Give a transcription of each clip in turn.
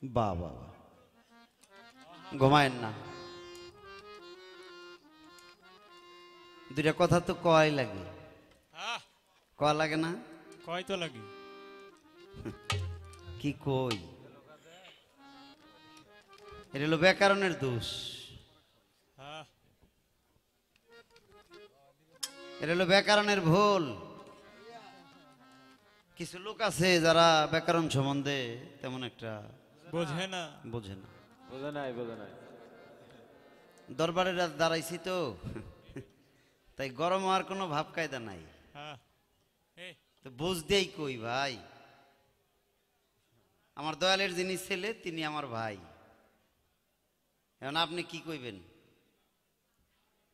বাবা ঘুমায়েন না, দুইটা কথা তো কয় লাগে, কয় লাগে না? কয় তো লাগে। কি কই, এটা হলো ব্যাকরণের দোষ, এটা হলো ব্যাকরণের ভুল। কিছু লোক আছে যারা ব্যাকরণ সম্বন্ধে তেমন একটা বোঝে না, বোঝে না। বোঝে নাই, বোঝে নাই। দরবারে দাঁড়াইছি তো, তাই গরম হওয়ার কোনো ভাব কায়দা নাই, তো বুঝতেই কই ভাই, আমার দয়ালের যিনি ছেলে তিনি আমার ভাই, এখন আপনি কি কইবেন?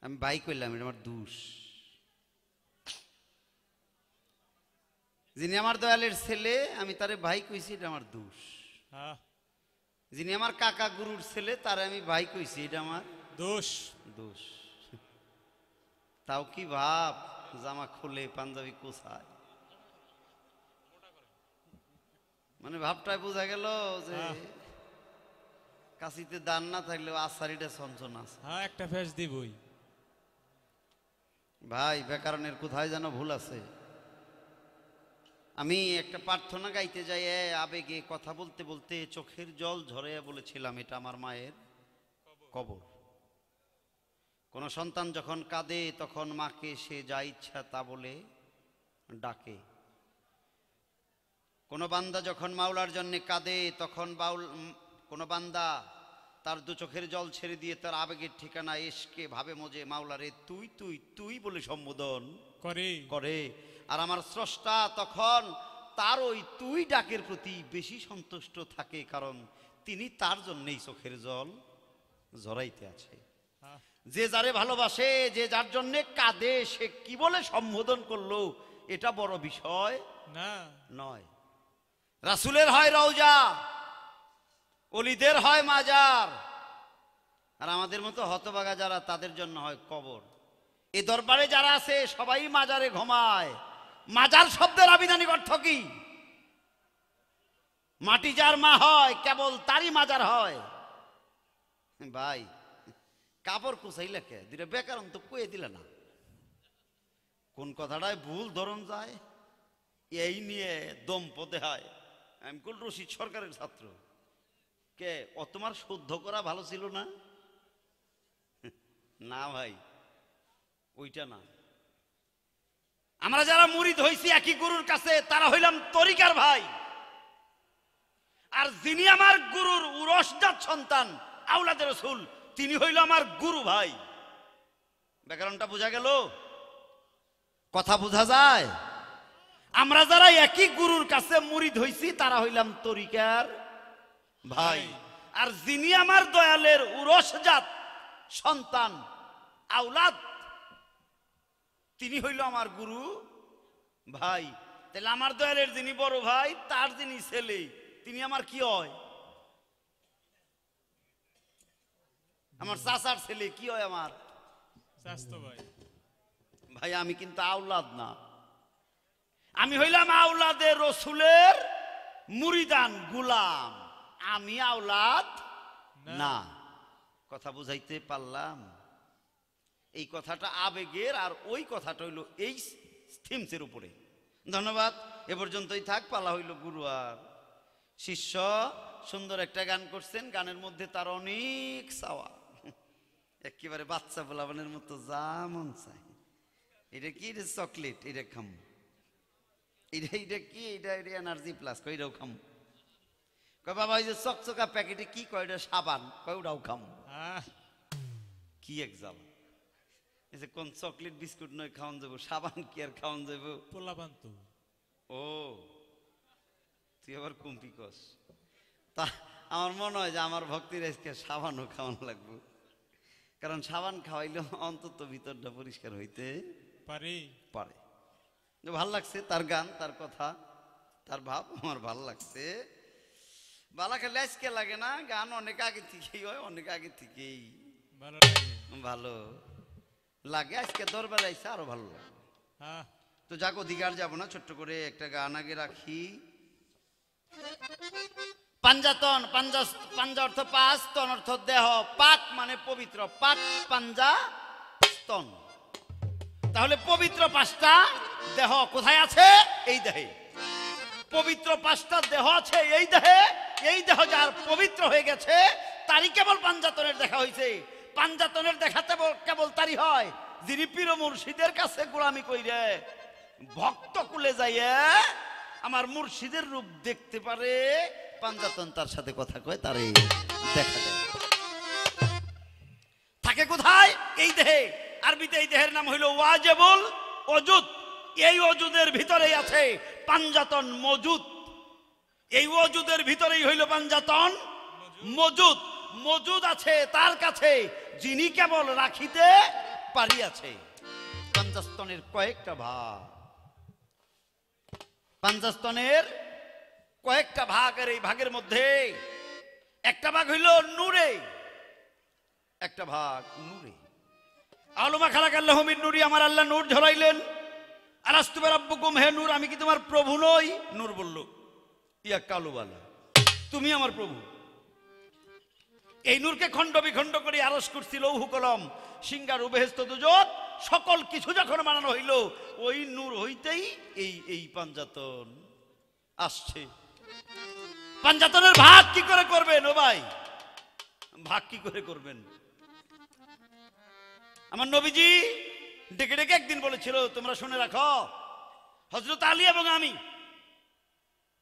আমি ভাই কইলাম, এটা আমার দোষ। যিনি আমার দয়ালের ছেলে আমি তারে ভাই কইছি, এটা আমার দোষ। যিনি আমার কাকা গুরুর ছেলে তারে আমি ভাই কইছি, এটা আমার দোষ। দোষ। তাও কি ভাব, জামা খুলে পাঞ্জাবি কোথায়, মানে ভাবটাই বোঝা গেল যে কাশিতে দান না থাকলেও আসারিটা চঞ্চন আছে। একটা ফেস দিবই ভাই, ব্যাকরণের কোথায় যেন ভুল আছে। আমি একটা প্রার্থনা গাইতে যাই, আবেগে কথা বলতে বলতে চোখের জল ঝরে বলেছিলাম, এটা আমার মায়ের কবর। কোন সন্তান যখন কাঁদে তখন মাকে সে যা ইচ্ছা তা বলে ডাকে। কোন বান্দা যখন মাওলার জন্য কাঁদে তখন কোন বান্দা তার দু চোখের জল ছেড়ে দিয়ে তার আবেগের ঠিকানা এসকে ভাবে মজে মাওলারে তুই তুই তুই বলে সম্বোধন করে। আর আমার স্রষ্টা তখন তার ওই তুই ডাকের প্রতি বেশি সন্তুষ্ট থাকে, কারণ তিনি তার জন্যই চোখের জল ঝরাইতে আছে। যে যারে ভালোবাসে, যে যার জন্য কাঁদে, সে কি বলে সম্বোধন করলো এটা বড় বিষয় না নয়। রাসূলের হয় রওজা, ওলিদের হয় মাজার, আর আমাদের মতো হতভাগা যারা তাদের জন্য হয় কবর। এই দরবারে যারা আছে সবাই মাজারে ঘুমায়। মাজার শব্দের আবিধানিক অর্থ কি? মাটি যার মা হয় কেবল তারই মাজার হয়। ভাই, কাপড় কুচাই লেখে দুইটা ব্যাকরণ তো কয়ে দিলে না, কোন কথাটায় ভুল ধরন যায় এই নিয়ে দম পদে হয়। আমি কুল রশিদ সরকারের ছাত্র, কে ও তোমার শুদ্ধ করা ভালো ছিল না? না ভাই, ওইটা না। আমরা যারা মুরিদ হইছি একই গুরুর কাছে তারা হইলাম তরিকার ভাই, আর যিনি আমার গুরুর উরসজাত সন্তান আওলাদে রাসূল তিনি হইল আমার গুরু ভাই। ব্যাকরণটা বোঝা গেল? কথা বোঝা যায়? আমরা যারা একই গুরুর কাছে মুরিদ হইছি তারা হইলাম তরিকার ভাই, আর যিনি আমার দয়ালের উরসজাত সন্তান আওলাদ তিনি হইল আমার গুরু ভাই। তাহলে আমার দয়ালের যিনি বড় ভাই তার যিনি ছেলে তিনি আমার কি হয়? আমার চাচার ছেলে কি হয়? আমার স্বাস্থ্য ভাই। ভাই, আমি কিন্তু আওলাদ না, আমি হইলাম আওলাদের রসুলের মুরিদান গুলাম, আমি আওলাদ না। কথা বুঝাইতে পারলাম? এই কথাটা আবেগের, আর ওই কথাটা হইল এই থিমসের উপরে। ধন্যবাদ, এ পর্যন্তই থাক। পালা হইল গুরু আর শিষ্য। সুন্দর একটা গান করছেন, গানের মধ্যে তার অনেক চাওয়া, একেবারে বাচ্চা বলাবানের মতো যা মন চায়। এটা কি? এটা চকলেট, এটা খাম। এটা কি? এটা এনার্জি প্লাস, কইটাও খাম। কয় বাবা ওই যে চকচকা প্যাকেটে কি কয়? এটা সাবান, কয় ওটাও খাম। কি এক জ্বালা! কোন চকলেট বিস্কুট নয় খাওয়ান যাবো, সাবান কি আর খাওয়ান যাবো? পোলাপান তো। ও, তুই আবার কুম্পি কস। তা আমার মনে হয় যে আমার ভক্তির আজকে সাবানও খাওয়ানো লাগবে, কারণ সাবান খাওয়াইলে অন্তত ভিতরটা পরিষ্কার হইতে পারে। ভাল লাগছে তার গান, তার কথা, তার ভাব আমার ভাল লাগছে। বালা খেলে আজকে লাগে না, গান অনেক আগে থেকেই হয়, অনেক আগে থেকেই ভালো লাগে। আজকে দরবারে আইসা আরো ভালো লাগে। তো যাক, অধিকার যাব না, ছোট্ট করে একটা গান আগে রাখি। পাঞ্জাতন, পাঞ্জা অর্থ পাঁচ, স্তন অর্থ দেহ, পাক মানে পবিত্র, পাক পাঞ্জা স্তন। তাহলে পবিত্র পাঁচটা দেহ কোথায় আছে? এই দেহে। পবিত্র পাঁচটা দেহ আছে এই দেহে। এই দেহ যার পবিত্র হয়ে গেছে তারই কেবল পাঞ্জাতনের দেখা হয়েছে। পাঞ্জাতনের দেখাতে কেবল তারই হয় যিনি পীর মুর্শিদের কাছে গোলামি কইরে ভক্ত কুলে যাইয়ে আমার মুর্শিদের রূপ দেখতে পারে। পাঞ্জাতন তার সাথে কথা কয়, তারই দেখা দেয়। থাকে কোথায়? এই দেহে। আরবিতে এই দেহের নাম হইল ওয়াজেবুল ওজুদ। এই ওজুদের ভিতরেই আছে পাঞ্জাতন মজুদ। এই ওজুদের ভিতরেই হইল পাঞ্জাতন মজুদ। মজুদ আছে তার কাছে যিনি কেবল রাখিতে পারিয়াছে। পাঞ্জাস্তনের কয়েকটা ভাগ, পাঞ্জাস্তনের কয়েকটা ভাগ। আর এই ভাগের মধ্যে একটা ভাগ হইল নূরে, একটা ভাগ নূরে। আলমা খালাকাল্লাহু মিন নূরি, আমার আল্লাহ নূর ঝরাইলেন। আলাস্তু বিরাব্বিকুম, হে নূর আমি কি তোমার প্রভু নই? নূর বলল ইয়া কালুবালা, তুমি আমার প্রভু। এই নূরকে খণ্ড বিখণ্ড করে আরশ কুরসি লৌহ কলম সিংহার বেহেশত দুজক সকল কিছু যখন বানানো হইল ওই নূর হইতেই এই পাঞ্জাতন আসছে। পাঞ্জাতনের ভাগ কি করে করবেন ও ভাই? ভাগ কি করে করবেন? আমার নবীজি ডেকে ডেকে একদিন বলেছিল, তোমরা শুনে রাখো, হযরত আলী এবং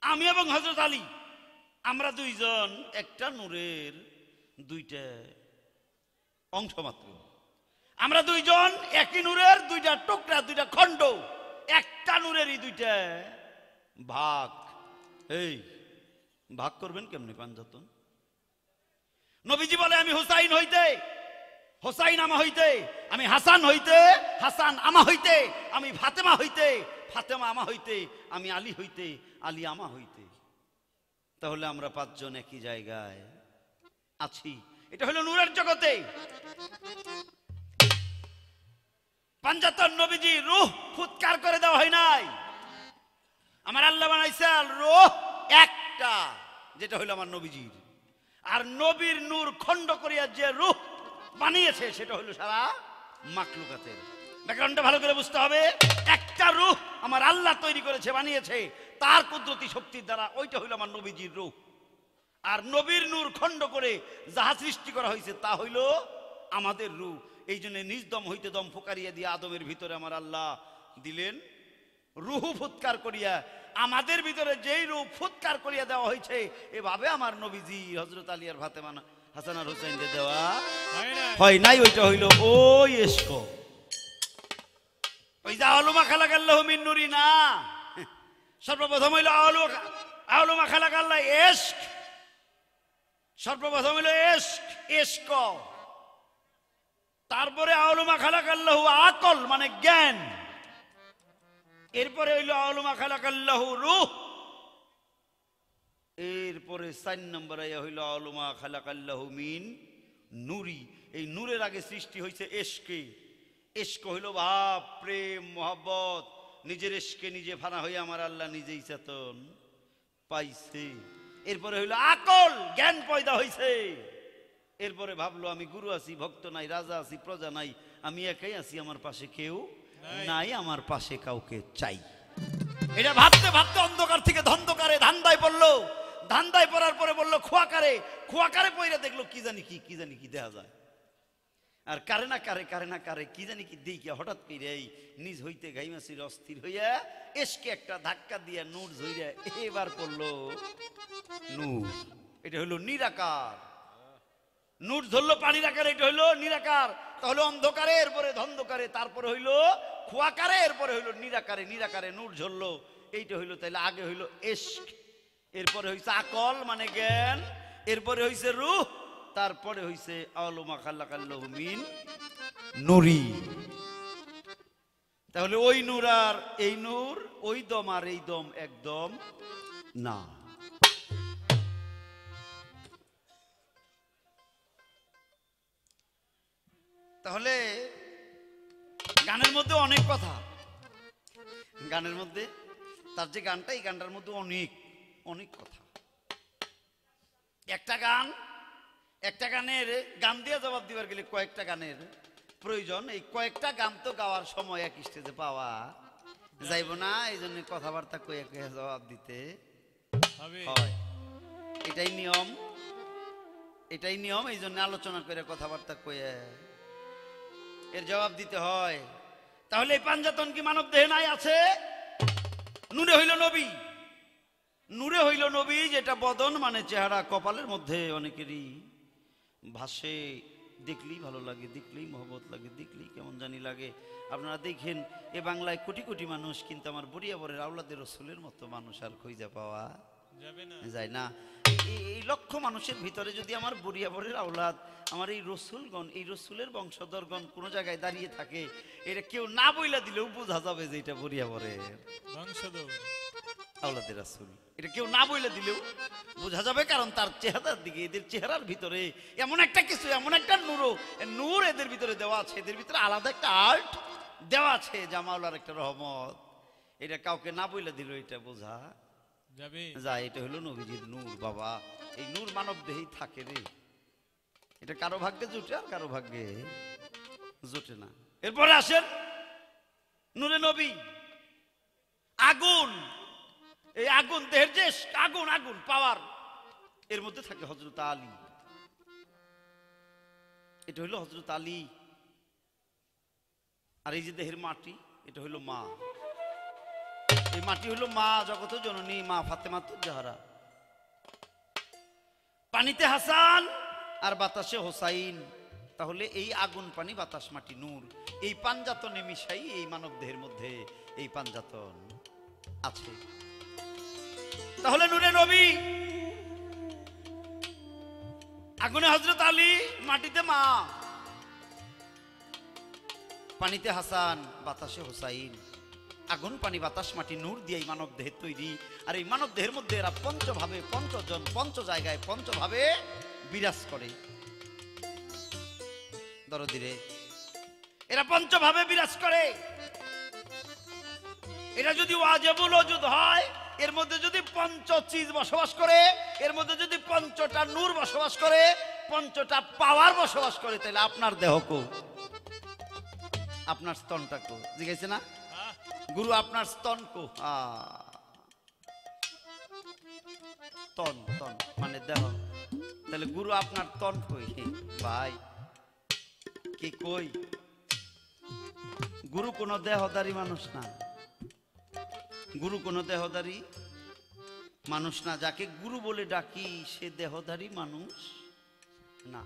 আমি এবং হযরত আলী আমরা দুইজন একটা নূরের দুইটা অংশ মাত্র। আমরা দুইজন একই নূরের দুইটা টুকরা, দুইটা খণ্ড। একটা নূরেরই দুইটা ভাগ। এই ভাগ করবেন কেমনে পাঞ্জাতন? নবীজি বলে আমি হুসাইন হইতে হোসাইন আমা হইতে, আমি হাসান হইতে হাসান আমা হইতে, আমি ফাতেমা হইতে ফাতেমা আমা হইতে, আমি আলী হইতে আলী আমা হইতে। তাহলে আমরা পাঁচজন একই জায়গায় আছি। এটা হলো নূরের জগতে। পাঞ্জাতন নবীজি রূহ ফুৎকার করে দেওয়া হয় নাই। আমার আল্লাহ বানাইছে রূহ একটা, যেটা হলো আমার নবীজির। আর নবীর নূর খণ্ড করিয়া যে রূহ বানিয়েছে সেটা হলো সারা মাখলুকাতের। ব্যাকরণটা ভালো করে বুঝতে হবে। একটা রূহ আমার আল্লাহ তৈরি করেছে, বানিয়েছে তার কুদরতি শক্তির দ্বারা। ওইটা হইল আমার নবীজির রূহ। আর নবীর নূর খণ্ড করে যাহা সৃষ্টি করা হয়েছে তা হইল আমাদের রূহ। এই জন্য নিজ দম হইতে দম ফুকারিয়া দিয়ে আদমের ভিতরে আমার আল্লাহ দিলেন রূহ ফুৎকার করিয়া। আমাদের ভিতরে যেই রূহ ফুৎকার করিয়া দেওয়া হয়েছে এভাবে আমার নবীজি হযরত আলী আর ফাতেমা হাসান আর হুসাইনকে দেওয়া হয় নাই। ওইটা হইল ওই ইশক, ওই যে আলমা খালাকাল্লাহু মিন নূরি না। সর্বপ্রথম হইল আলমা খালাকাল্লাহ ইশক। সর্বপ্রথম হইল ইশক, তারপরে আলমা খালাকাল্লাহু আকল মানে জ্ঞান, এরপরে হইল আলমা খালাকাল্লাহু রূহ, এরপরে ৪ নম্বর হইল আলমা খালাকাল্লাহু মিন নূরি। এই নূরের আগে সৃষ্টি হয়েছে ইশকে। ইশক হইল ভাব, প্রেম, মোহাব্বত। নিজের ইশকে নিজে ফানা হয়ে আমার আল্লাহ নিজেই চেতন পাইছে। এরপরে হইল আকল, জ্ঞান পয়দা হইছে। এরপরে ভাবলো আমি গুরু আছি, ভক্ত নাই, রাজা আছি, প্রজা নাই, আমি একাই আছি, আমার পাশে কেউ নাই, আমার পাশে কাউকে চাই। এটা ভাবতে ভাবতে অন্ধকার থেকে ধন্ধকারে ধান্দায় পড়লো। ধান্দায় পড়ার পরে বললো খোয়াকারে। খোয়াকারে পয়রা দেখলো কি জানি কি দেখা যায়। আর কারে না কারে কি জানি কি দেখিয়া হঠাৎ করে এই নিজ হইতে গাইমাসির অস্থির হইয়া এসকে একটা ধাক্কা দিয়া নূর ধইরা এবার পড়লো নূর। এটা হলো নিরাকার। নূর ধরলো পানির আকারে, এটা হইলো নিরাকার। তাহলে অন্ধকারে, এরপরে ধন্ধকারে, তারপরে হইলো খোয়াকারে, এরপরে হইলো নিরাকারে। নিরাকারে নূর ঝরলো, এইটা হইলো। তাইলে আগে হইলো ইশক, এরপরে হইছে আকল মানে জ্ঞান, এরপরে হইছে রূহ, তারপরে হইছে আলমা খালাকাল্লাহু মিন নূরি। তাহলে ওই নূর আর এই নূর, ওই দম আর এই দম একদম না। তাহলে গানের মধ্যে অনেক কথা, গানের মধ্যে তার যে গানটা, এই গানটার মধ্যে অনেক অনেক কথা। একটা গানের গান দিয়ে জবাব দিবার গেলে কয়েকটা গানের প্রয়োজন। এই কয়েকটা গান তো গাওয়ার সময় এক স্টেজে পাওয়া যাইব না, এই জন্য কথাবার্তা কয়ে কয়ে জবাব দিতে হয়। এটাই নিয়ম, এটাই নিয়ম। এই জন্য আলোচনা করে কথাবার্তা কয়ে এর জবাব দিতে হয়। তাহলে এই পাঞ্জাতন কি মানব দেহে নাই? আছে। নূরে হইল নবী, নূরে হইল নবী, যেটা বদন মানে চেহারা, কপালের মধ্যে অনেকেরই ভাসে, দেখলেই ভালো লাগে, দেখলেই মহব্বত লাগে, দেখলেই কেমন জানি লাগে। আপনারা দেখেন এ বাংলায় কোটি কোটি মানুষ, কিন্তু আমার বরিয়াবরের আওলাদের রসুলের মতো মানুষ আর খুঁজে পাওয়া যায় না। এই লক্ষ মানুষের ভিতরে যদি আমার বরিয়াবরের আওলাদ, আমার এই রসুলগণ, এই রসুলের বংশধরগণ কোনো জায়গায় দাঁড়িয়ে থাকে, এটা কেউ না বইলা দিলেও বোঝা যাবে যে এটা বরিয়াবরের বংশধর আওলাদের রাসূল। এটা কেউ না বইলে দিলেও বোঝা যাবে, কারণ তার চেহারার দিকে, এদের চেহারার ভিতরে এমন একটা কিছু, এমন একটা নূর এদের ভিতরে দেওয়া আছে, এদের ভিতরে আলাদা একটা আর্ট দেওয়া আছে, জামাউলার একটা রহমত। এটা কাউকে না বইলে দিলেও এটা বোঝা যাবে যায় এটা হলো নবীজির নূর। বাবা, এই নূর মানব দেহেই থাকে রে। এটা কারো ভাগ্যে জুটে আর কারো ভাগ্যে জুটে না। এরপরে আসেন নূরে নবী, আগুন। এই আগুন দেহের যে আগুন, আগুন পাওয়ার, এর মধ্যে থাকে হযরত আলী। এটা হইল হযরত আলী। আর এই যে দেহের মাটি, এটা হইল মা। এই মাটি হইল মা জগত জননী, মা ফাতেমাতুজ জাহরা। পানিতে হাসান আর বাতাসে হোসাইন। তাহলে এই আগুন, পানি, বাতাস, মাটি, নূর, এই পাঞ্জাতনে মিশাই এই মানব দেহের মধ্যে এই পাঞ্জাতন আছে। তাহলে নূরে নবী, আগুনে হযরত আলী, মাটিতে মা, পানিতে হাসান, বাতাসে হোসাইন। আগুন, পানি, বাতাস, মাটি, নূর দিয়ে এই মানব দেহের তৈরি। আর এই মানব দেহের মধ্যে এরা পঞ্চভাবে, পঞ্চজন, পঞ্চ জায়গায়, পঞ্চভাবে বিরাজ করে। দরদিরে, এরা পঞ্চভাবে বিরাজ করে। এটা যদি ওয়াজিবুল ওজুদ হয়, এর মধ্যে যদি পঞ্চ চিজ বসবাস করে, এর মধ্যে যদি পঞ্চটা নূর বসবাস করে, পঞ্চটা পাওয়ার বসবাস করে, তাহলে আপনার দেহ কো, আপনার স্তনটা কো? জিজ্ঞাসা না গুরু, আপনার স্তন কো? তন, তন মানে দেহ। তাহলে গুরু আপনার তন কই? ভাই কি কই? গুরু কোনো দেহদারি মানুষ না, গুরু কোনো দেহদারি মানুষ না। যাকে গুরু বলে ডাকি সে দেহধারী মানুষ না।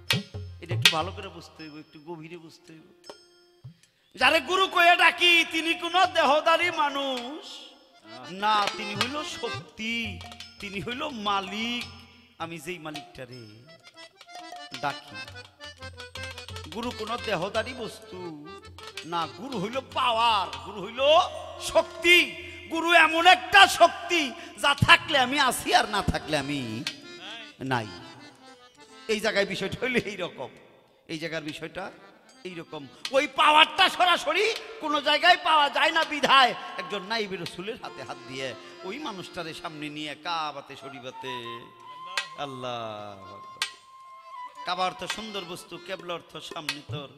এটা একটু ভালো করে বুঝতে হইব, একটু গভীরে বুঝতে হইব। যারে গুরু কয়ে ডাকি তিনি কোনো দেহধারী মানুষ না, তিনি হইল শক্তি, তিনি হইল মালিক। আমি যেই মালিকটারে ডাকি, গুরু কোনো দেহধারী বস্তু না। গুরু হইল পাওয়ার, গুরু হইল শক্তি। গুরু এমন একটা শক্তি যা থাকলে আমি আছি, আর না থাকলে আমি নাই। এই জায়গায় বিষয়টা হইল এইরকম, এই জায়গার বিষয়টা এইরকম। ওই পাওয়ারটা সরাসরি কোন জায়গায় পাওয়া যায় না, বিধায় একজন নাইবে রাসূলের হাতে হাত দিয়ে ওই মানুষটারে সামনে নিয়ে কাবাতে শরীফাতে আল্লাহ। কাবা অর্থ সুন্দর বস্তু, কেবলা অর্থ সামনে তোর।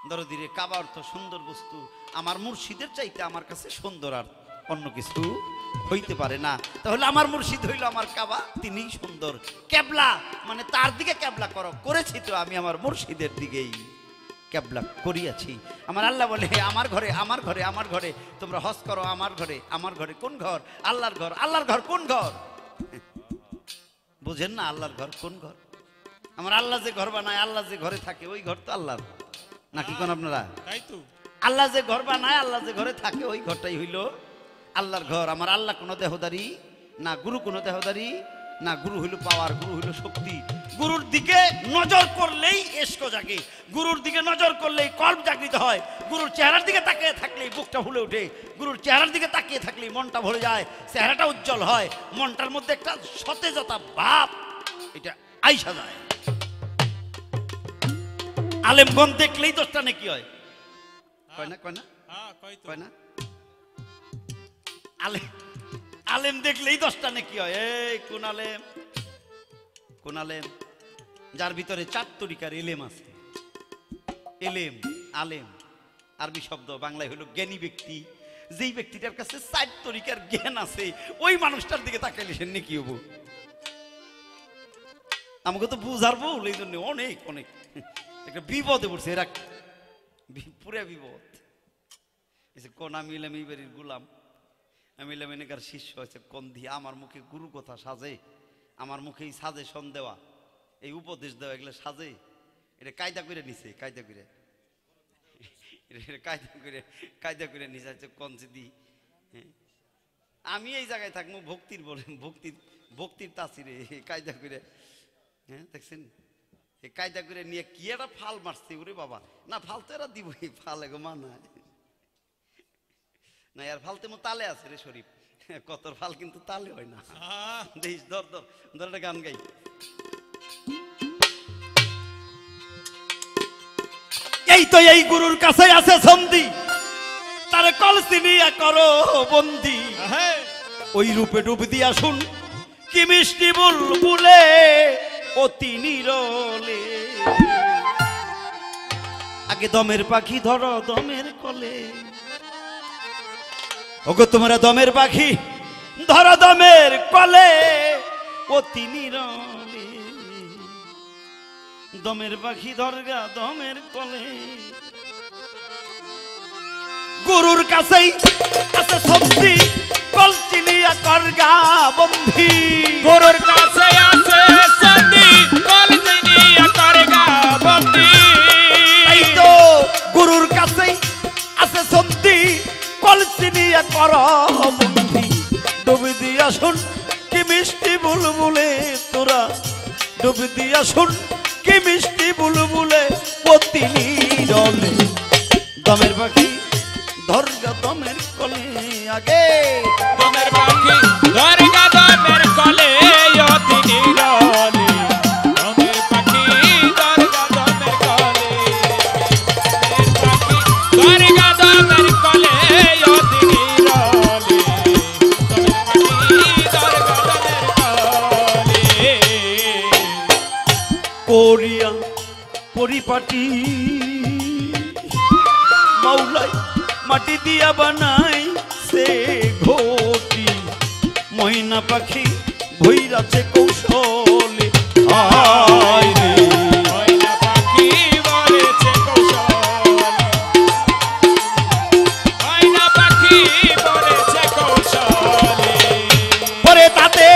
দরদিরে, কাবা অর্থ সুন্দর বস্তু। আমার মুর্শিদের চাইতে আমার কাছে সুন্দর আর অন্য কিছু হইতে পারে না। তাহলে আমার মুর্শিদ হইল আমার কাবা, তিনিই সুন্দর। কেবলা মানে তার দিকে কেবলা করো, করেছি তো আমি আমার মুর্শিদের দিকেই কেবলা করিয়াছি। আমার আল্লাহ বলে, আমার ঘরে, আমার ঘরে, আমার ঘরে তোমরা হজ করো, আমার ঘরে। আমার ঘরে কোন ঘর? আল্লাহর ঘর। আল্লাহর ঘর কোন ঘর? বুঝেন না আল্লাহর ঘর কোন ঘর? আমার আল্লাহ যে ঘর বানায়, আল্লাহ যে ঘরে থাকে, ওই ঘর তো আল্লাহর নাকি কোন? আপনারা তাই তো, আল্লাহ যে ঘর বানায়, আল্লাহ যে ঘরে থাকে, ওই ঘরটাই হইল আল্লাহর ঘর। আমার আল্লাহ কোনো দেহদারি না, গুরু কোনো দেহদারি না। গুরু হইল পাওয়ার, গুরু হইল শক্তি। গুরুর দিকে নজর করলেই এশক জাগে, গুরুর দিকে নজর করলেই কল্প জাগৃত হয়। গুরুর চেহারার দিকে তাকিয়ে থাকলেই বুকটা ফুলে ওঠে, গুরুর চেহারার দিকে তাকিয়ে থাকলেই মনটা ভরে যায়, চেহারাটা উজ্জ্বল হয়, মনটার মধ্যে একটা সতেজতা ভাব এটা আইসা যায়। আলেমগণ দেখলেই দশটা নাকি হয়, কয় না? কয় না? কয় না? আলেম দেখলেই দশটা নাকি হয়। এই কোন আলেম? কোন আলেম? যার ভিতরে 4 তরিকার এলেম আছে। এলেম, আলেম আরবি শব্দ, বাংলায় হলো জ্ঞানী ব্যক্তি। যেই ব্যক্তিটার কাছে 4 তরিকার জ্ঞান আছে ওই মানুষটার দিকে তাকাইলে সে নেকি হবো। আমাকে তো বুঝারবো, এই জন্য অনেক অনেক একটা বিপদে পড়ছে এরা, পুরা বিপদ। কোন আমি এলাম এই বাড়ির গুলাম, আমি এলাম এনেকার শিষ্য হয়েছে কোন দিয়ে আমার মুখে গুরু কথা সাজে, আমার মুখে এই সাজেশন দেওয়া, এই উপদেশ দেওয়া, এগুলো সাজে। এটা কায়দা করে নিছে, কায়দা করে কায়দা করে নিছে কোন দি। আমি এই জায়গায় থাকবো ভক্তির বলে, ভক্তির তাসিরে কায়দা করে। হ্যাঁ দেখছেন, এই কায়দা করে নিয়ে কি একটা ফাল মারছে ওরে বাবা। না ফাল তো এরা দিব, ফাল এগো মানায় না, আর ফালতে মো তালে আছে রে শরীফ, কত ফাল কিন্তু তালে হয় না। দেখিস ধর ধর ধর একটা গান গাই। এই তো এই গুরুর কাছে আছে সন্ধি, তার কলসি নিয়া করো বন্দি। ওই রূপে ডুব দিয়া শুন কি মিষ্টি বুলবুলে অতি নিরলে। আগে দমের পাখি ধরো দমের কলে, ওগো তোমরা দমের পাখি ধরো দমের কলে অতি নিরলে। দমের পাখি ধরগা দমের কলে। গুরুর কাছেই আছে শক্তি, কলসি নিয়া করগা বন্ধি। গুরুর কাছে আছে শক্তি, কলসি নিয়া করগা বন্ধি। এই তো গুরুর কাছেই আছে শক্তি, কলসি নিয়া কর বন্ধি। ডুবি দিয়া শুন কি মিষ্টি বুলবুলে, তোরা ডুবি দিয়া শুন কি মিষ্টি বুলবুলে অতি নিরলে। দমের পাখি ধরগা দমের কলে। আগে দমের পাখি ধরগা দমের কলে অতি নিরলে। দমের পাখি ধরগা দমের কলে, ধরগা দমের কলে অতি নিরলে। দমের পাখি ধরগা দমের কলে। করিয়া পরিপাটি মাওলাই মাটি দিয়া বানাই সে ঘটি। ময়না পাখি ভৈরাছে কৌশলে। আয় রে ময়না পাখি বলেছে কৌশলে, ময়না পাখি বলেছে কৌশলে। পরে তাতে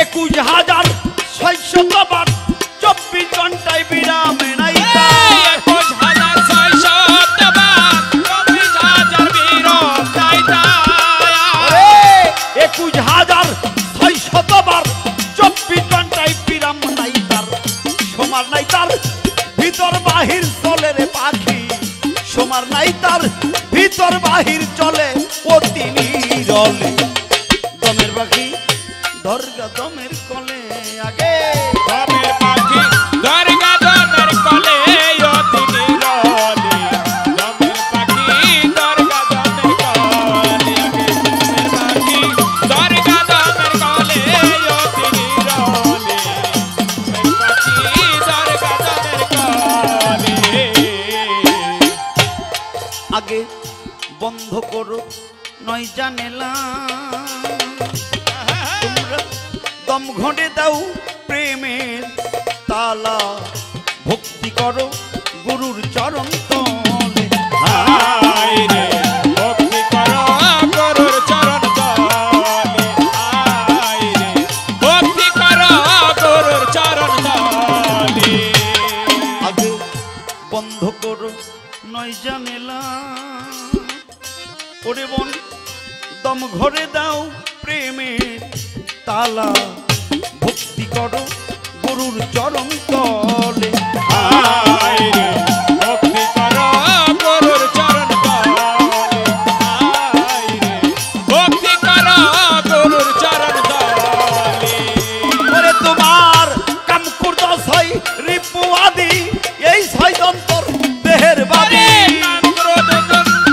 21,600 বার 24 ঘন্টায় বিরামে নাই। 21,600 বার 24,000 বিরম নাই। 21,600 বার 24 ঘন্টায় বিরাম নাই তার। সমার নাই তার ভিতর বাহির চলে রে পাখি, সমার নাই তার ভিতর বাহির চলে অতি নিরলে। দমের পাখি ধরগা দমের কলে। আগে দমের পাখি ধরগা দমের কলে অতি নিরলে। দমের পাখি ধরগা দমের কলে। দমের পাখি ধরগা দমের কলে অতি নিরলে। দমের পাখি ধরগা দমের কলে। আগে বন্ধ করো নয় জানেলা, তোমরা দম ঘটে দাও প্রেমের তালা। ভক্তি করো গুরুর চরণ তলে। হায় রে ভক্তি করো গুরুর চরণ তলে। হায় রে ভক্তি করো গুরুর চরণ তলে। আগে বন্ধ করো নয় জানেলা, ওরে বন দম ঘরে দাও প্রেমের তালা। ভক্তি করো গুরুর চরণ তলে। হায় রে ভক্তি করো গুরুর চরণ তলে। হায় রে ভক্তি করো গুরুর চরণ তলে। ওরে তোমার কাম করতে ছয় রিপু আদি, এই 6 যন্তর দেহের বাড়ি। কাম ক্রোধ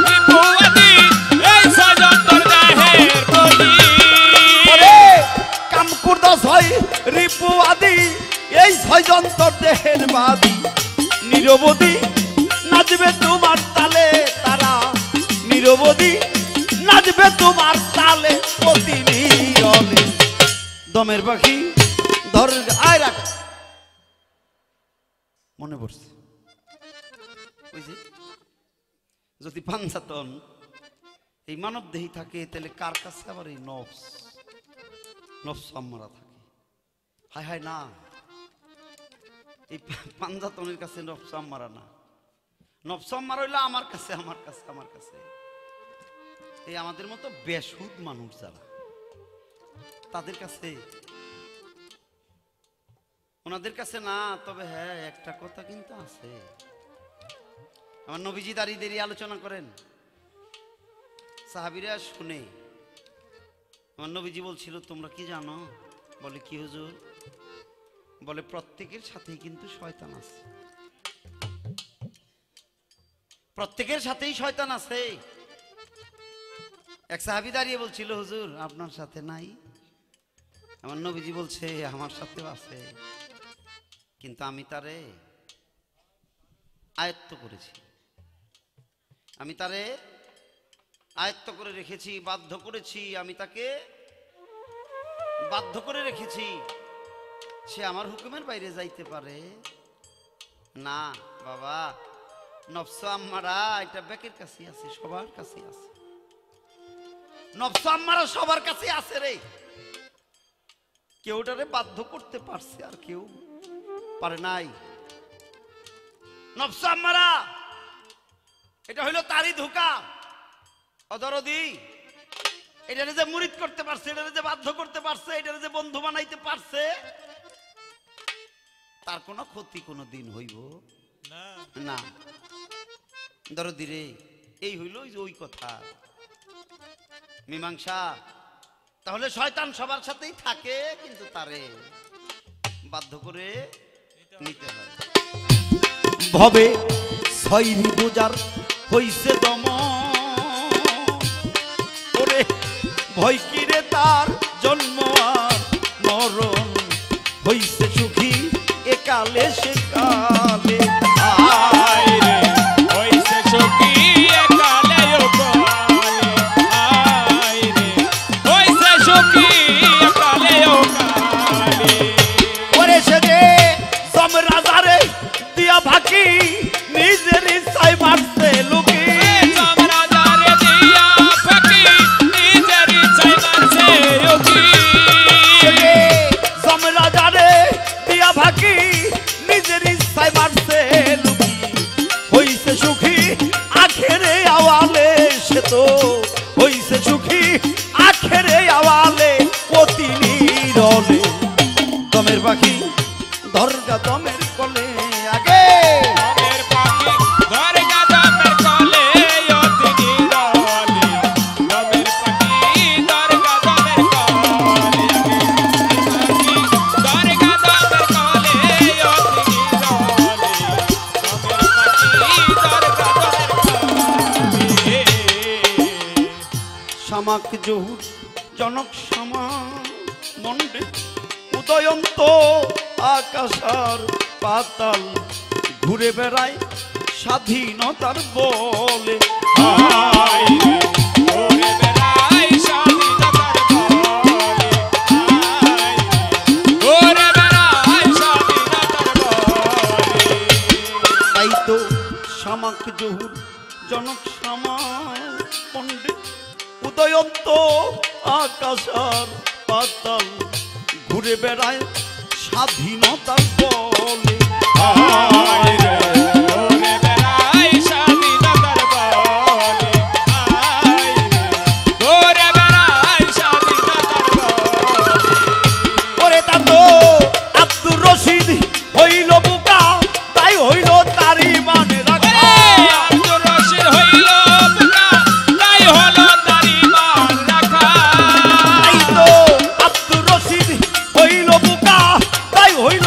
রিপু আদি, এই 6 যন্তর দেহের বলি। ওরে কাম করতে ছয় রিপু আদি, এই ছয়জন তোর দেহের বাদী নিরবধি নাচবে তোমার তালে তারা নিরবধি নাচবে তোমার তালে অতি নীরবে দমের পাখি ধর আয় রাখ মনে পড়ছে ওই যে যদি পাঞ্জাতন এই মানব দেহি থাকে তাহলে কার কাছে আবার এই নফস আম্মারা থাকে হায় হায় না এই পাঞ্জাতনের কাছে নফস আম্মারা না নফস আম্মারা হইলো আমার কাছে এই আমাদের মতো বেসুদ মানুষ যারা তাদের কাছে ওনাদের কাছে না তবে হ্যাঁ একটা কথা কিন্তু আছে আমার নবীজি দাঁড়িয়ে আলোচনা করেন সাহাবীরা শুনে আমার নবীজি বলছিল তোমরা কি জানো বলে কি হুজুর বলে প্রত্যেকের সাথেই কিন্তু শয়তান আছে প্রত্যেকের সাথেই শয়তান আছে এক সাহাবী দাঁড়িয়ে বলছিল হুজুর আপনার সাথে নাই আমার নবীজি বলছে আমার সাথেও আছে কিন্তু আমি তারে আয়ত্ত করেছি আমি তারে আয়ত্ত করে রেখেছি বাধ্য করেছি আমি তাকে বাধ্য করে রেখেছি সে আমার হুকুমের বাইরে যাইতে পারে না বাবা নফস আম্মারা এটা বেকের কাছে আছে সবার কাছে আছে নফস আম্মারা সবার কাছে আছে রে কেউটারে বাধ্য করতে পারছে আর কেউ পারে নাই নফস আম্মারা এটা হইলো তারই ধোঁকা অদরদি এটারে যে মুরিদ করতে পারছে এটারে যে বাধ্য করতে পারছে এটারে যে বন্ধু বানাইতে পারছে তার কোনো ক্ষতি কোনো দিন হইব না দরদি রে এই হইল ওই কথা মীমাংসা তাহলে শয়তান সবার সাথেই থাকে কিন্তু তারে বাধ্য করে নিতে হয় ভবে ছয়রি বোজার হইছে দম ওরে ভয় কিরে তার জন্ম আর মরণ হইছে সুখী একালে সে কালে আয় রে হইছে সুখী একালে ও কালে আয় রে হইছে সুখী একালে ও কালে ওরে সে দে সম রাজারে দিয়া ভাকি নিজের ইচ্ছায় মারছে লুকি রাজারে দিয়া ফাঁকি নিজের ইচ্ছায় মারছে রুকি সম রাজারে দিয়া ভাকি নিজের ইচ্ছায় মারছে লুকি হইছে সুখী আখেরে আওয়ালে সে তো হইছে সুখী আখেরে আওয়ালে অতি নীরবে দমের পাখি দরগা দমের কলে আগে দমের পাখি দরগা দমের কলে অতি নীরবে দমের পাখি দরগা দমের কলে দরগা দমের কলে অতি নীরবে দমের পাখি দরগা দমের কলে শামাক জহুর জনক শামা মন্ডে উদয়ন্ত আকাশার পাতাল ঘুরে বেড়ায় স্বাধীনতার বলে আয় রে ঘুরে বেড়াই স্বাধীনতার বলে আয় রে ঘুরে বেড়াই স্বাধীনতার বলে তাই তো শামাক জহুর জনক শামা পণ্ডিত উদয়ন্ত আকাশার পাতাল ঘুরে বেড়ায় স্বাধীনতার বলে আয় রে ঘুরে বেড়াই স্বাধীনতার বলে আয় রে ঘুরে বেড়াই স্বাধীনতার বলে ওরে তা তো আব্দুর রশিদ হইল বুকা তাই হইল তারি মানে রাখা আব্দুর রশিদ হইল বুকা তাই হলো তারি মান রাখা তাই তো আব্দুর রশিদ হইল বুকা তাই হইল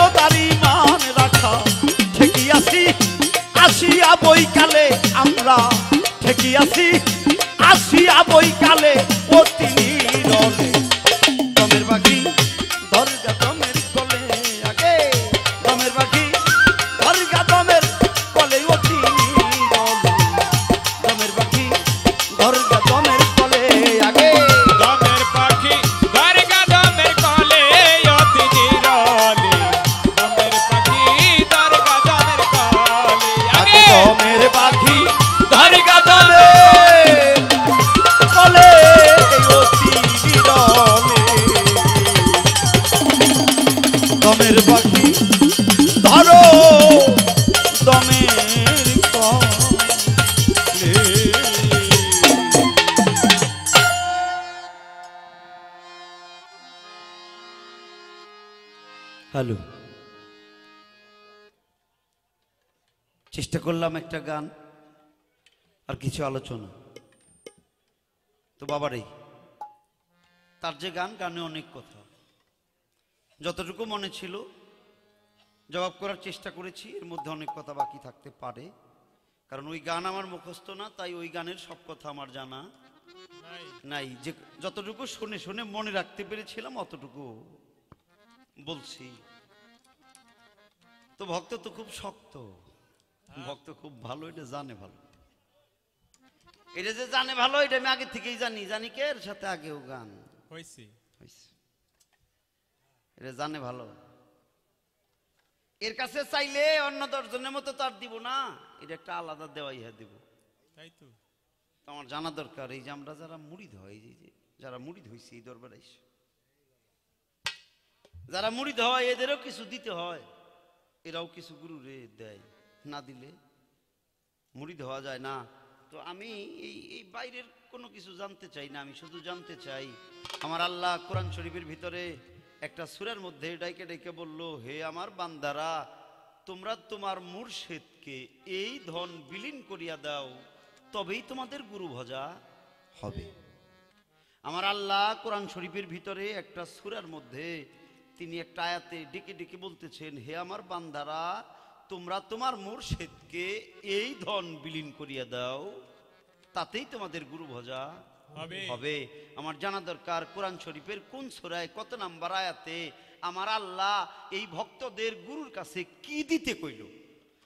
বাঁশি ধরো দমের কলে। হ্যালো, চেষ্টা করলাম একটা গান আর কিছু আলোচনা। তো বাবারে তার যে গান, গানে অনেক কথা, যতটুকু মনে ছিল জবাব করার চেষ্টা করেছি। এর মধ্যে অনেক কথা বাকি থাকতে পারে, কারণ ওই গান আমার মুখস্থ না, তাই ওই গানের সব কথা আমার জানা নাই। যে যতটুকু শুনে শুনে মনে রাখতে পেরেছিলাম অতটুকু বলছি। তো ভক্ত তো খুব শক্ত, ভক্ত খুব ভালো, এটা জানে ভালো। এটা যে জানে ভালো, এটা আমি আগে থেকেই জানি। জানি কে এর সাথে আগেও গান হয়েছে, এটা জানে ভালো। এর কাছে চাইলে অন্য 10 জনের মতো তার দিব না, এটা একটা আলাদা দেওয়াই দিব। তাই তো আমার জানা দরকার। এই যে আমরা যারা মুরিদ হয়, এই যে যারা মুরিদ হয়েছে এই দরবারে এসে, যারা মুরিদ হয় এদেরও কিছু দিতে হয়, এরাও কিছু গুরুরে দেয়, না দিলে মুরিদ হওয়া যায় না। তো আমি এই বাইরের কোনো কিছু জানতে চাই না, আমি শুধু জানতে চাই আমার আল্লাহ কোরআন শরীফের ভিতরে একটা সূরার মধ্যে ডাইকে ডাইকে বলল, হে আমার বান্দারা, তোমরা তোমার মুর্শিদকে এই ধন বিলীন করিয়া দাও, তবেই তোমাদের গুরু ভজা হবে। আমার আল্লাহ কোরআন শরীফের ভিতরে একটা সূরার মধ্যে তিনি একটা আয়াতে ডেকে ডেকে বলতেছেন, হে আমার বান্দারা, তোমরা তোমার মুর্শিদকে এই ধন বিলীন করিয়া দাও, তাতেই তোমাদের গুরু ভজা হবে। আমার জানা দরকার কোরআন শরীফের কোন সূরায় কত নাম্বার আয়াতে আমার আল্লাহ এই ভক্তদের গুরুর কাছে কি দিতে কইল।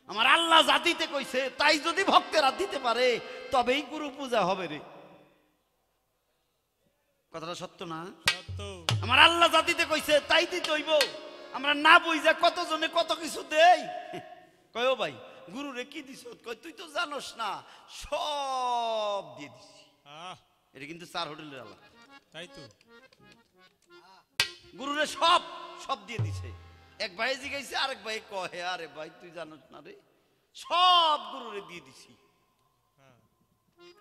আমার আল্লাহ যা দিতে কইছে তাই যদি ভক্তেরা দিতে পারে তবেই গুরু পূজা হবে রে। কথাটা সত্য না? আমার আল্লাহ যা দিতে কইছে তাই দিতে হইব। আমরা না বুঝা কতজনে কত কিছু দেই। কয় ও ভাই গুরু রে কি দিছ? কয় তুই তো জানোস না, সব দিয়ে দিছি। এটা কিন্তু 4 হোটেলের আল্লাহ, তাই তো গুরুরে সব সব দিয়ে দিছে। এক ভাই জিগাইছে, আরেক ভাই কহে, আরে ভাই তুই জানোস না রে, সব গুরুরে দিয়ে দিছি।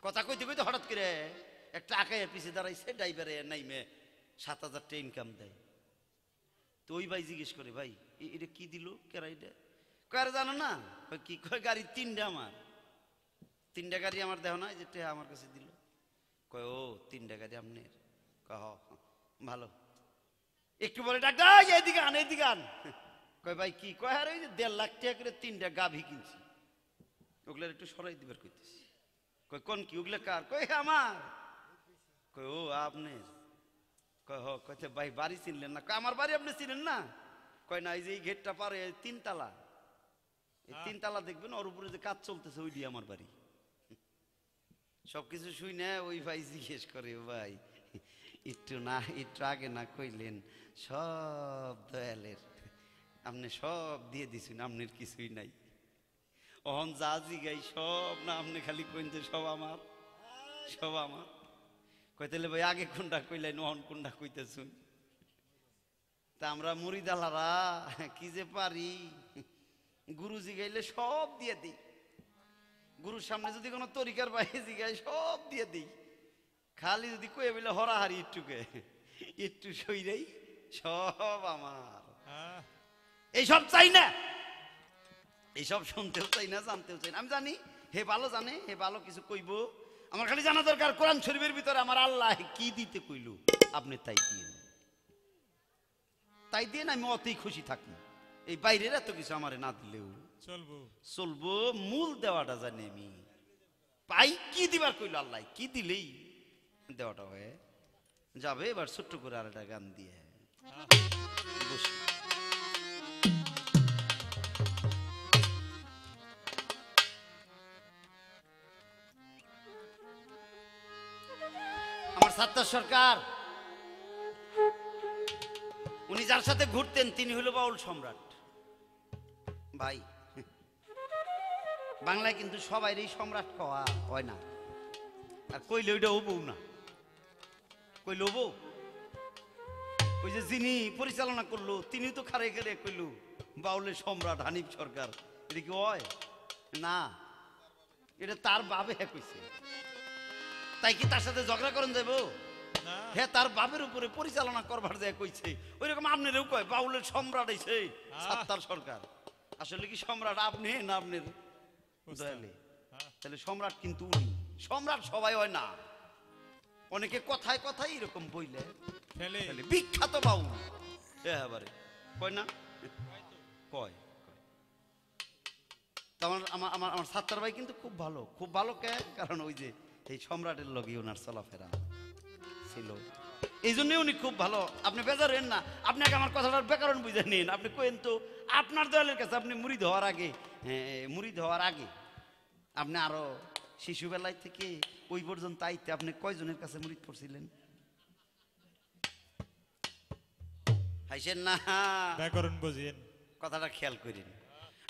কথা কইতে কইতে হঠাৎ করে একটা আকাইয়ের পিছে দাঁড়াইছে, ড্রাইভারে নাইমে 7,000 টাকা ইনকাম দেয়। তো ওই ভাই জিজ্ঞেস করে, ভাই এটা কি দিল কেরা? এটা কয় জানো না? কি কয় গাড়ি 3টা, আমার 3টা গাড়ি আমার দেহ না, যে আমার কাছে দিল। কয় ও 3টা গাড়ি আপনার? কয় ভালো। একটু বলে ডাক্তার এইদিকে আন, এইদিকে আন। কয় ভাই কি? কয় আর ওই যে 1.5 লাখ টাকা করে 3টা গাভী কিনছি, ওগুলার একটু সরাই দিবার কইতেছি। কয় কোন কি ওগুলা কার? কয় আমার। কয় ও আপনার? কয় কয় ভাই বাড়ি চিনলেন না? কয় আমার বাড়ি আপনি চিনেন না? কয় না, এই যে এই গেটটা পারে 3 তালা, এই 3 তালা দেখবেন, ওর উপরে যে কাজ চলতেছে ওই দিয়ে আমার বাড়ি। সবকিছু শুই না ওই ভাই জিজ্ঞেস করে, ভাই একটু না একটু আগে না কইলেন সব দয়ালের, আপনি সব দিয়ে দিছেন, আপনার কিছুই নাই। অহন যা জিগাই সব না, আপনি খালি কইন যে সব আমার, সব আমার। কইতেলে ভাই আগে কোনটা কইলেন, অহন কোনটা কইতেছুন? তা আমরা মুরিদালারা কি যে পারি, গুরু জিগাইলে সব দিয়ে দিই। গুরুর সামনে যদি কোনো তরিকার বাইরে জিগাই সব দিয়ে দিই। খালি যদি কয়ে বলে হরাহারি একটুকে একটু সইরেই সব আমার। এইসব চাই না, এইসব শুনতেও চাই না, জানতেও চাই না। আমি জানি হে ভালো জানে, হে ভালো কিছু কইব। আমার খালি জানা দরকার কোরআন শরীফের ভিতরে আমার আল্লাহ কি দিতে কইল, আপনি তাই দিয়ে, তাই দিয়ে আমি অতই খুশি থাকি। এই বাইরের এত কিছু আমার না দিলেও চলবো, মূল দেওয়াটা জানি আমি। পাই কি দিবার কইল আল্লাহ, কি দিলেই দেওয়াটা হয়ে যাবে। এবার ছোট্ট করে আর একটা গান দিয়ে বসি। আমার সাত্তার সরকার, উনি যার সাথে ঘুরতেন তিনি হলো বাউল সম্রাট। ভাই বাংলায় কিন্তু সবাইরই সম্রাট কওয়া হয় না, আর কইলে ওইটা হবো না। কইলে হবো, ওই যে যিনি পরিচালনা করলো তিনি তো খারে খারে কইল বাউলের সম্রাট হানিফ সরকার, এটা কি হয় না? এটা তার বাবে কইছে, তাই কি তার সাথে ঝগড়া করেন যাইব? হ্যাঁ, তার বাপের উপরে পরিচালনা করবার যায় কইছে, ওইরকম আপনারও কয় বাউলের সম্রাট হইছে সাত্তার সরকার। আসলে কি সম্রাট আপনি না আপনার দয়ালে? তাহলে সম্রাট কিন্তু উনি। সম্রাট সবাই হয় না, অনেকে কথায় কথায় এরকম বইলে বিখ্যাত বাউল এবারে কয় না, কয়। আমার সাত্তার ভাই কিন্তু খুব ভালো, খুব ভালো। কে? কারণ ওই যে এই সম্রাটের লগে ওনার চলাফেরা ছিল, এই জন্য উনি খুব ভালো। আপনি বেজার হন না, আপনি আগে আমার কথাটার ব্যাকরণ বুঝে নিন। আপনি কইেন তো আপনার দয়ালের কাছে আপনি মুরিদ হওয়ার আগে, মুরিদ হওয়ার আগে আপনি আরো শিশুবেলায় থেকে ওই পর্যন্ত আইতে আপনি কয়জনের কাছে মুরিদ পড়ছিলেন? হাইছেন না, ব্যাকরণ বুঝেন, কথাটা খেয়াল করেন।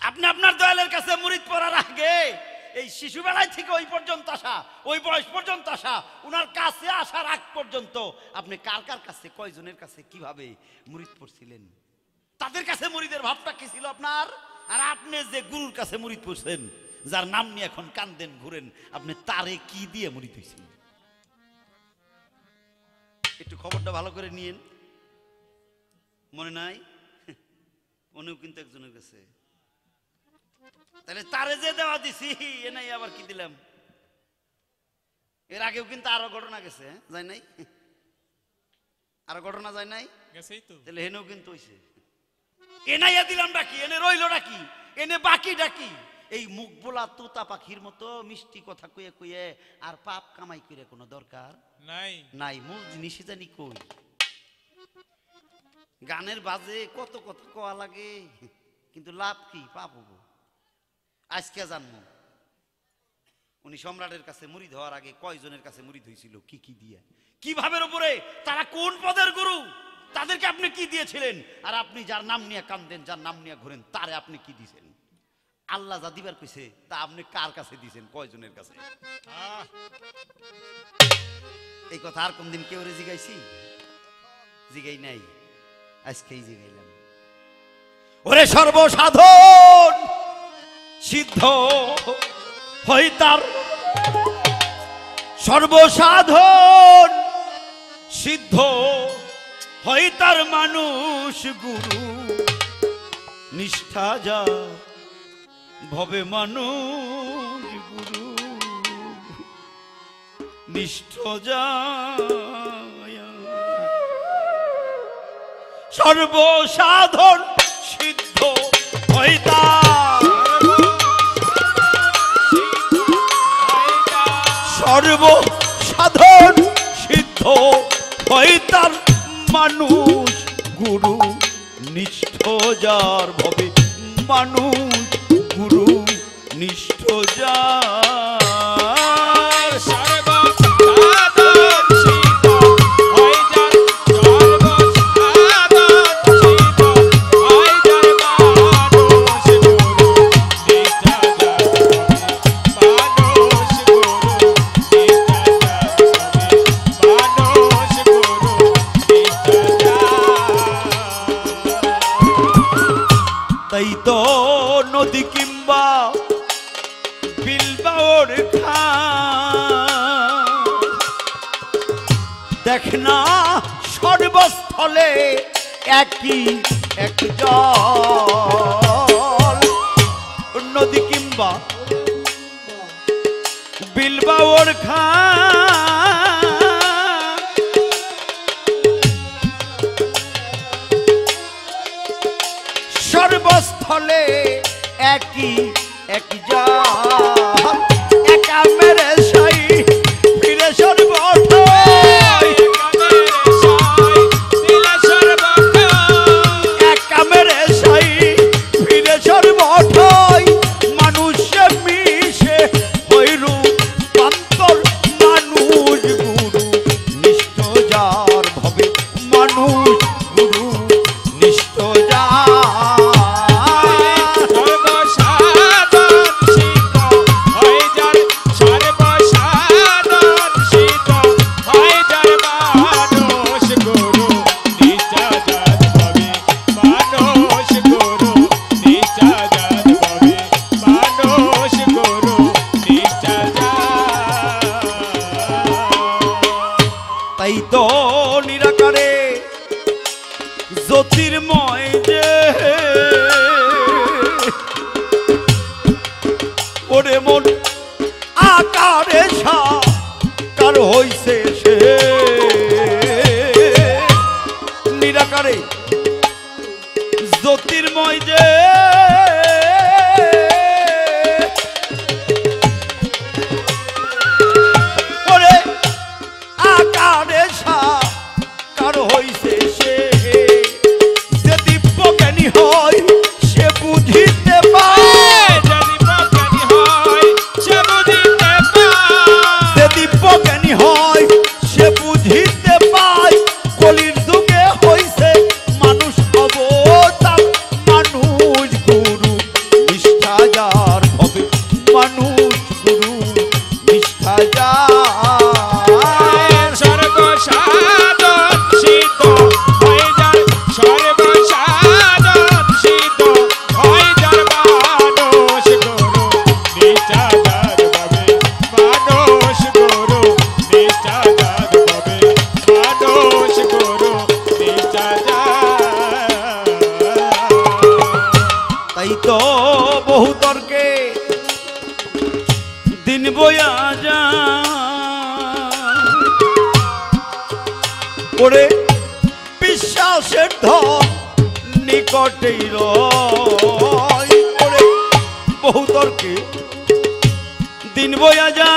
আপনি আপনার দয়ালের কাছে মুরিদ পড়ার আগে এই শিশুবেলায় থেকে ওই পর্যন্ত আসা, ওই বয়স পর্যন্ত আসা, উনার কাছে আসার আগ পর্যন্ত আপনি কার কার কাছে কয়জনের কাছে কিভাবে মুরিদ পড়ছিলেন? তাদের কাছে মুরিদের ভাবটা কি ছিল আপনার? আর আপনি যে গুরুর কাছে মুরিদ পড়ছেন, যার নাম নিয়ে এখন কান্দেন ঘুরেন, আপনি তারে কি দিয়ে মুরিদ হইছেন? একটু খবরটা ভালো করে নিয়েন। মনে নাই? উনিও কিন্তু একজনের কাছে। তাহলে তারে যে দেওয়া দিছি এ নাই আবার কি দিলাম? এর আগেও কিন্তু আরো ঘটনা গেছে, যায় নাই? আরো ঘটনা যায় নাই? গেছেই তো। তাহলে হেনেও কিন্তু হইছে। এনাইয়া দিলাম ডাকি, এনে রইল ডাকি, এনে বাকি ডাকি। এই মুখ বোলা তোতা পাখির মতো মিষ্টি কথা কইয়ে কইয়ে আর পাপ কামাই করে কোনো দরকার নাই। নাই। মূল জিনিস জানি কই, গানের বাজে কত কথা কোয়া লাগে, কিন্তু লাভ কি? পাপ হবো। আজকে জানবো উনি সম্রাটের কাছে মুরিদ হওয়ার আগে কয়জনের কাছে মুরিদ হয়েছিল, কি কি দিয়ে, কি ভাবের উপরে, তারা কোন পদের গুরু, তাদেরকে আপনি কি দিয়েছিলেন? আর আপনি যার নাম নিয়ে কান্দেন, যার নাম নিয়ে ঘুরেন, তারে আপনি কি দিয়েছেন? আল্লাহ যা দিবার কইছে তা আপনি কার কাছে দিয়েছেন, কয়জনের কাছে? এই কথা আর কোনদিন কেউ জিগাইছি? জিগাই নাই, আজকেই জিগাইলাম। ওরে সর্বসাধন সিদ্ধ হই তার, সর্বসাধন সিদ্ধ হই তার মানুষ গুরু নিষ্ঠা যা ভবে মানুষ গুরু নিষ্ঠ যা। সর্বসাধন সিদ্ধ হই তার, সর্বসাধন সিদ্ধ হই তার মানুষ গুরু নিষ্ঠ যার ভবে মানুষ গুরু নিষ্ঠ যার। তাই তো নদী কিংবা বিলবাওর দেখ না সর্বস্থলে একই এক জল। নদী কিংবা বিলবাওর সর্বস্থলে একই এক জল। একা মেরে সাই ফিরে সর্বঠাই, একা মেরে সাই ফিরে সর্বঠাই। মানুষে মিশে হইরু অন্তর মানুষ গুরু নিষ্ঠ যার ভবে মানুষ গুরু নিষ্ঠ যার। সর্বসাধন সিদ্ধ তাই তো বহু তর্কে দিন বয়া যা করে বিশ্বাসের ধন নিকটেই রয় করে বহু তর্কে দিন বয়া যা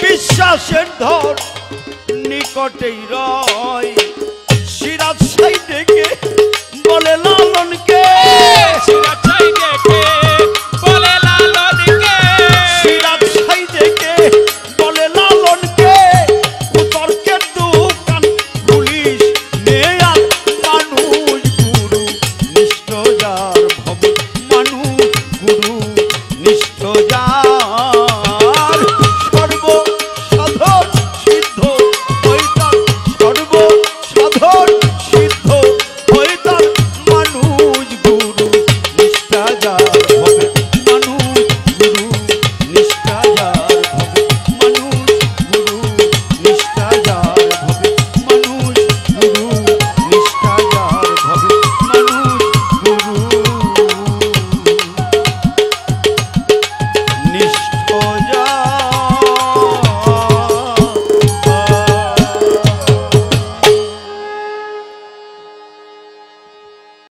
বিশ্বাসের ধন নিকটেই রয়